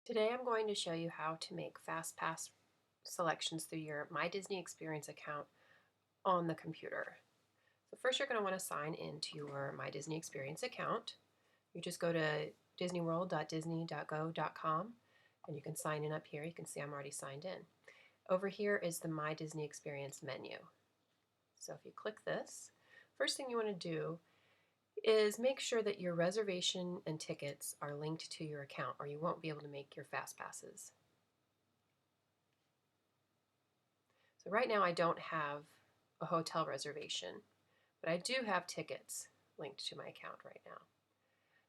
Today I'm going to show you how to make Fastpass selections through your My Disney Experience account on the computer. So first you're going to want to sign into your My Disney Experience account. You just go to disneyworld.disney.go.com and you can sign in up here. You can see I'm already signed in. Over here is the My Disney Experience menu. So if you click this, first thing you want to do is make sure that your reservation and tickets are linked to your account or you won't be able to make your Fastpasses. So right now I don't have a hotel reservation, but I do have tickets linked to my account right now.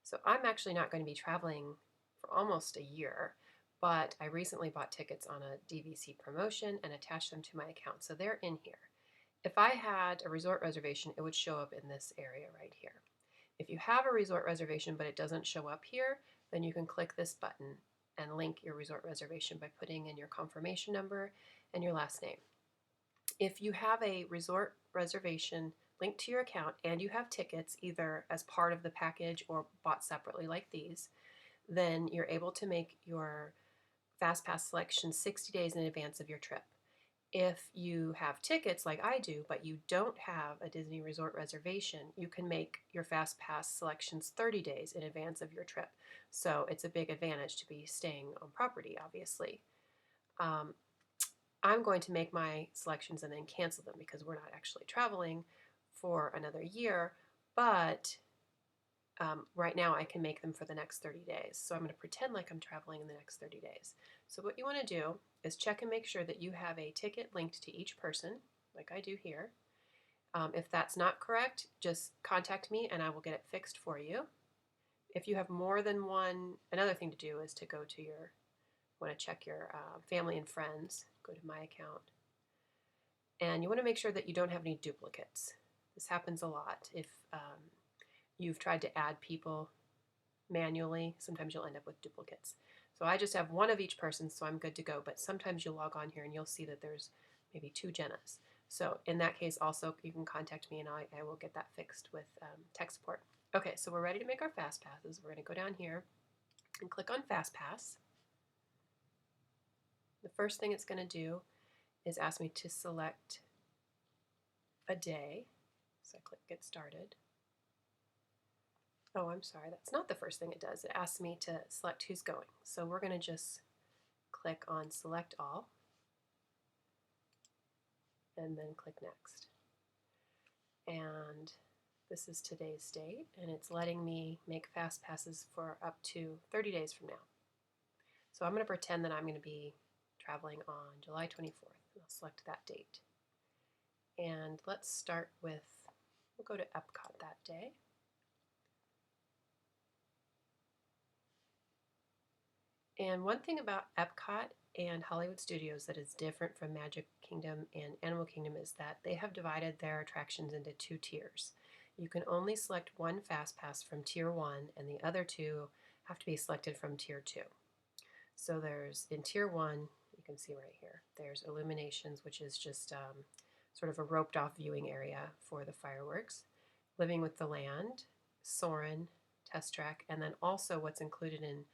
So I'm actually not going to be traveling for almost a year, but I recently bought tickets on a DVC promotion and attached them to my account, so they're in here. If I had a resort reservation, it would show up in this area right here. If you have a resort reservation but it doesn't show up here, then you can click this button and link your resort reservation by putting in your confirmation number and your last name. If you have a resort reservation linked to your account and you have tickets either as part of the package or bought separately like these, then you're able to make your Fastpass selection 60 days in advance of your trip. If you have tickets like I do, but you don't have a Disney resort reservation, you can make your Fastpass selections 30 days in advance of your trip. So it's a big advantage to be staying on property, obviously. I'm going to make my selections and then cancel them because we're not actually traveling for another year, but right now I can make them for the next 30 days. So I'm going to pretend like I'm traveling in the next 30 days. So what you want to do is check and make sure that you have a ticket linked to each person, like I do here. If that's not correct, just contact me and I will get it fixed for you. If you have more than one, another thing to do is to go to your, want to check your family and friends, go to my account. And you want to make sure that you don't have any duplicates. This happens a lot. If you've tried to add people manually, sometimes you'll end up with duplicates. So I just have one of each person, so I'm good to go. But sometimes you'll log on here and you'll see that there's maybe two Jennas. So in that case, also, you can contact me and I will get that fixed with tech support. Okay, so we're ready to make our Fast Passes. We're going to go down here and click on Fast Pass. The first thing it's going to do is ask me to select a day. So I click Get Started. Oh, I'm sorry, that's not the first thing it does. It asks me to select who's going. So we're going to just click on Select All and then click Next. And this is today's date, and it's letting me make Fast Passes for up to 30 days from now. So I'm going to pretend that I'm going to be traveling on July 24th. I'll select that date. And let's start with, we'll go to Epcot that day. And one thing about Epcot and Hollywood Studios that is different from Magic Kingdom and Animal Kingdom is that they have divided their attractions into two tiers. You can only select one Fast Pass from Tier 1, and the other two have to be selected from Tier 2. So there's, in Tier 1, you can see right here, there's Illuminations, which is just sort of a roped off viewing area for the fireworks. Living with the Land, Soarin', Test Track, and then also what's included in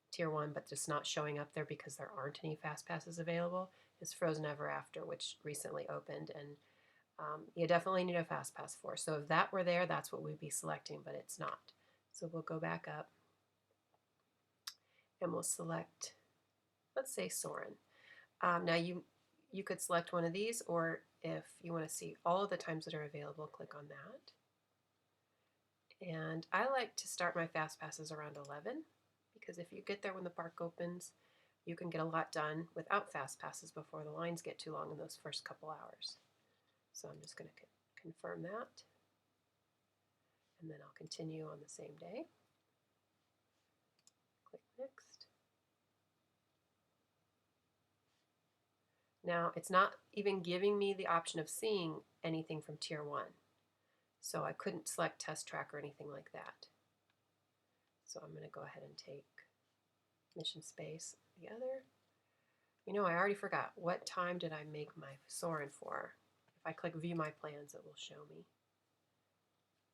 Tier 1 but just not showing up there because there aren't any Fast Passes available is Frozen Ever After, which recently opened, and you definitely need a Fast Pass for. So if that were there, that's what we'd be selecting, but it's not. So we'll go back up and we'll select, let's say Soarin'. Now you could select one of these, or if you want to see all of the times that are available, click on that. And I like to start my Fast Passes around 11 because if you get there when the park opens, you can get a lot done without Fast Passes before the lines get too long in those first couple hours. So I'm just going to confirm that, and then I'll continue on the same day. Click Next. Now it's not even giving me the option of seeing anything from Tier 1, so I couldn't select Test Track or anything like that. So I'm going to go ahead and take Mission Space, the other. You know, I already forgot. What time did I make my Soarin' for? If I click View My Plans, it will show me.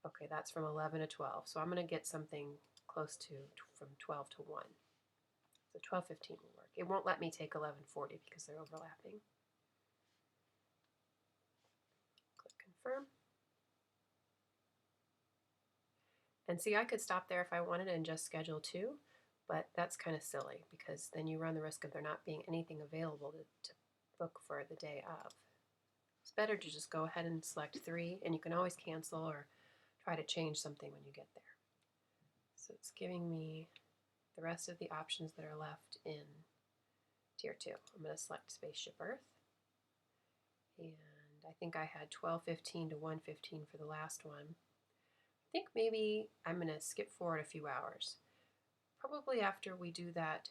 Okay, that's from 11 to 12. So I'm going to get something close to from 12 to 1. 12:15 will work. It won't let me take 11:40 because they're overlapping. Click confirm. And see, I could stop there if I wanted and just schedule 2, but that's kind of silly because then you run the risk of there not being anything available to book for the day of. It's better to just go ahead and select 3, and you can always cancel or try to change something when you get there. So it's giving me the rest of the options that are left in Tier 2. I'm going to select Spaceship Earth, and I think I had 12:15 to 1:15 for the last one. I think maybe I'm going to skip forward a few hours. Probably after we do that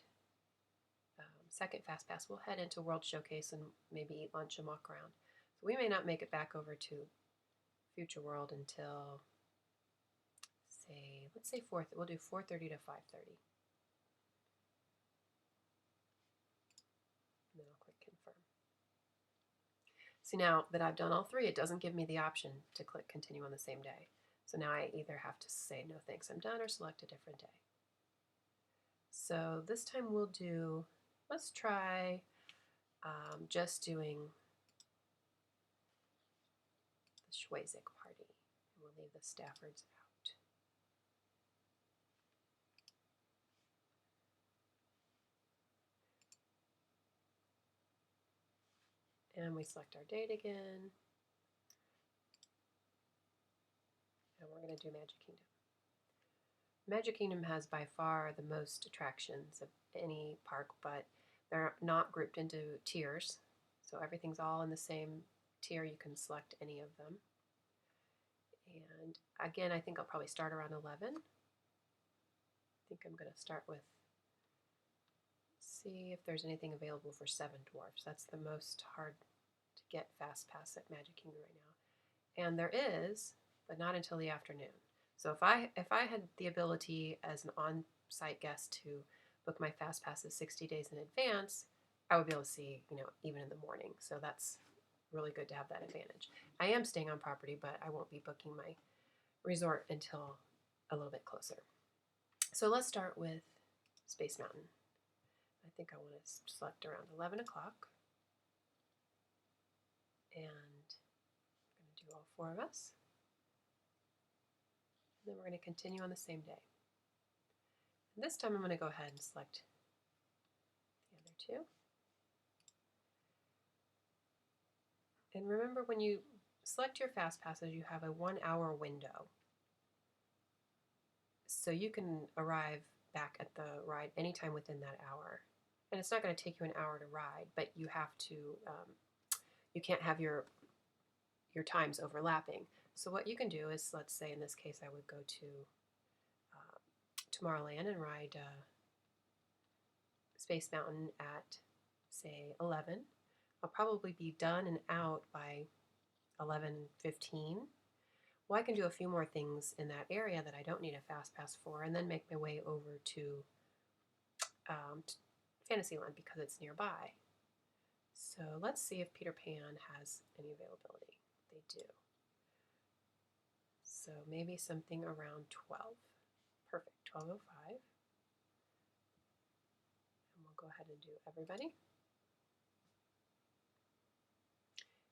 second Fastpass, we'll head into World Showcase and maybe eat lunch and walk around. So we may not make it back over to Future World until, let's say we'll do 4:30 to 5:30. And then I'll click confirm. See, now that I've done all 3, it doesn't give me the option to click continue on the same day. So now I either have to say no thanks, I'm done, or select a different day. So this time let's try just doing the Schwazig party. And we'll leave the Staffords out. And we select our date again. And we're going to do Magic Kingdom. Magic Kingdom has by far the most attractions of any park, but they're not grouped into tiers. So everything's all in the same tier. You can select any of them. And again, I think I'll probably start around 11. I think I'm going to start with, see if there's anything available for 7 dwarfs. That's the most hard to get Fastpass at Magic Kingdom right now. And there is, but not until the afternoon. So if I had the ability as an on-site guest to book my Fastpasses 60 days in advance, I would be able to see, even in the morning. So that's really good to have that advantage. I am staying on property, but I won't be booking my resort until a little bit closer. So let's start with Space Mountain. I think I want to select around 11 o'clock. And I'm going to do all 4 of us. And then we're going to continue on the same day. And this time I'm going to go ahead and select the other 2. And remember, when you select your Fastpasses, you have a 1-hour window. So you can arrive back at the ride anytime within that hour. And it's not going to take you an hour to ride, but you have to, you can't have your times overlapping. So what you can do is, let's say in this case I would go to Tomorrowland and ride Space Mountain at, say, 11. I'll probably be done and out by 11:15. Well, I can do a few more things in that area that I don't need a Fastpass for, and then make my way over to Fantasyland because it's nearby. So let's see if Peter Pan has any availability. They do. So maybe something around 12. Perfect, 12:05. And we'll go ahead and do everybody.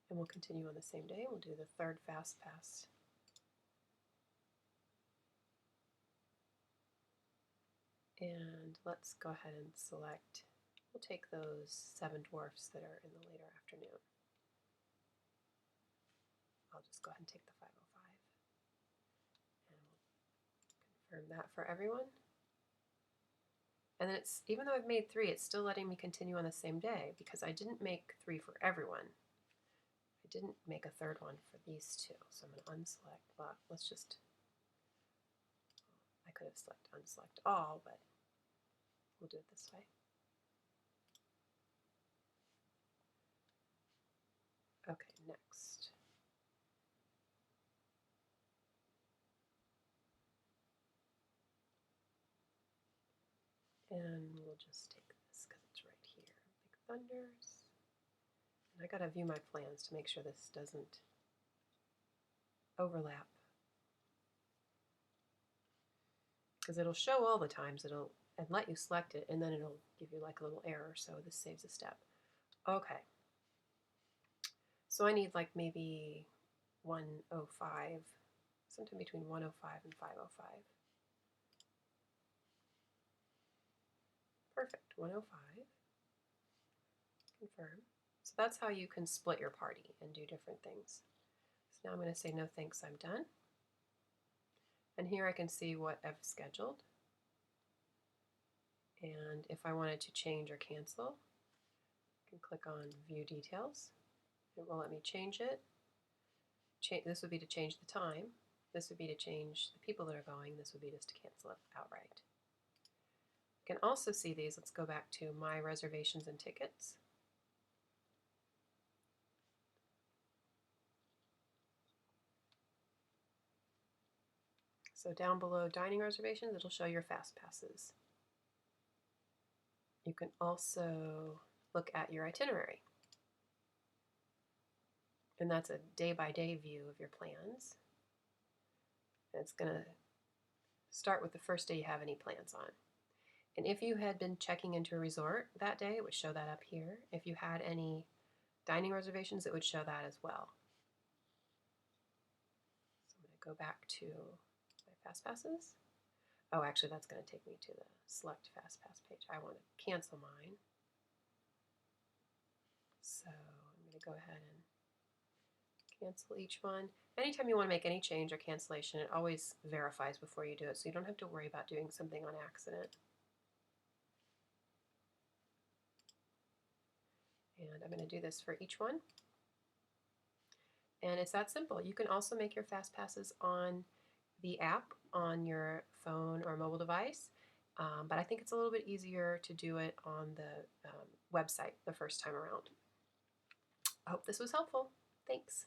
And we'll continue on the same day. We'll do the 3rd Fastpass. And let's go ahead and select, we'll take those 7 dwarfs that are in the later afternoon. I'll just go ahead and take the 5:05. And we'll confirm that for everyone. And then it's, even though I've made 3, it's still letting me continue on the same day because I didn't make 3 for everyone. I didn't make a 3rd one for these 2. So I'm going to unselect, well, let's just, I could have unselect all, but we'll do it this way. Okay, next. And we'll just take this because it's right here. Big Thunders. And I gotta view my plans to make sure this doesn't overlap. Because it'll show all the times, and let you select it, and then it'll give you like a little error, so this saves a step. Okay, so I need like maybe 105, sometime between 105 and 505. Perfect, 105, confirm. So that's how you can split your party and do different things. So now I'm going to say no thanks, I'm done. And here I can see what I've scheduled. And if I wanted to change or cancel, I can click on View Details. It will let me change it. This would be to change the time. This would be to change the people that are going. This would be just to cancel it outright. You can also see these. Let's go back to My Reservations and Tickets. So down below dining reservations, it'll show your Fastpasses. You can also look at your itinerary. And that's a day-by-day view of your plans. And it's going to start with the first day you have any plans on. And if you had been checking into a resort that day, it would show that up here. If you had any dining reservations, it would show that as well. So I'm going to go back to my Fastpasses. Oh, actually, that's going to take me to the Select Fastpass page. I want to cancel mine. So I'm going to go ahead and cancel each one. Anytime you want to make any change or cancellation, it always verifies before you do it, so you don't have to worry about doing something on accident. And I'm going to do this for each one. And it's that simple. You can also make your Fastpasses on the app on your phone or mobile device, but I think it's a little bit easier to do it on the website the first time around. I hope this was helpful. Thanks.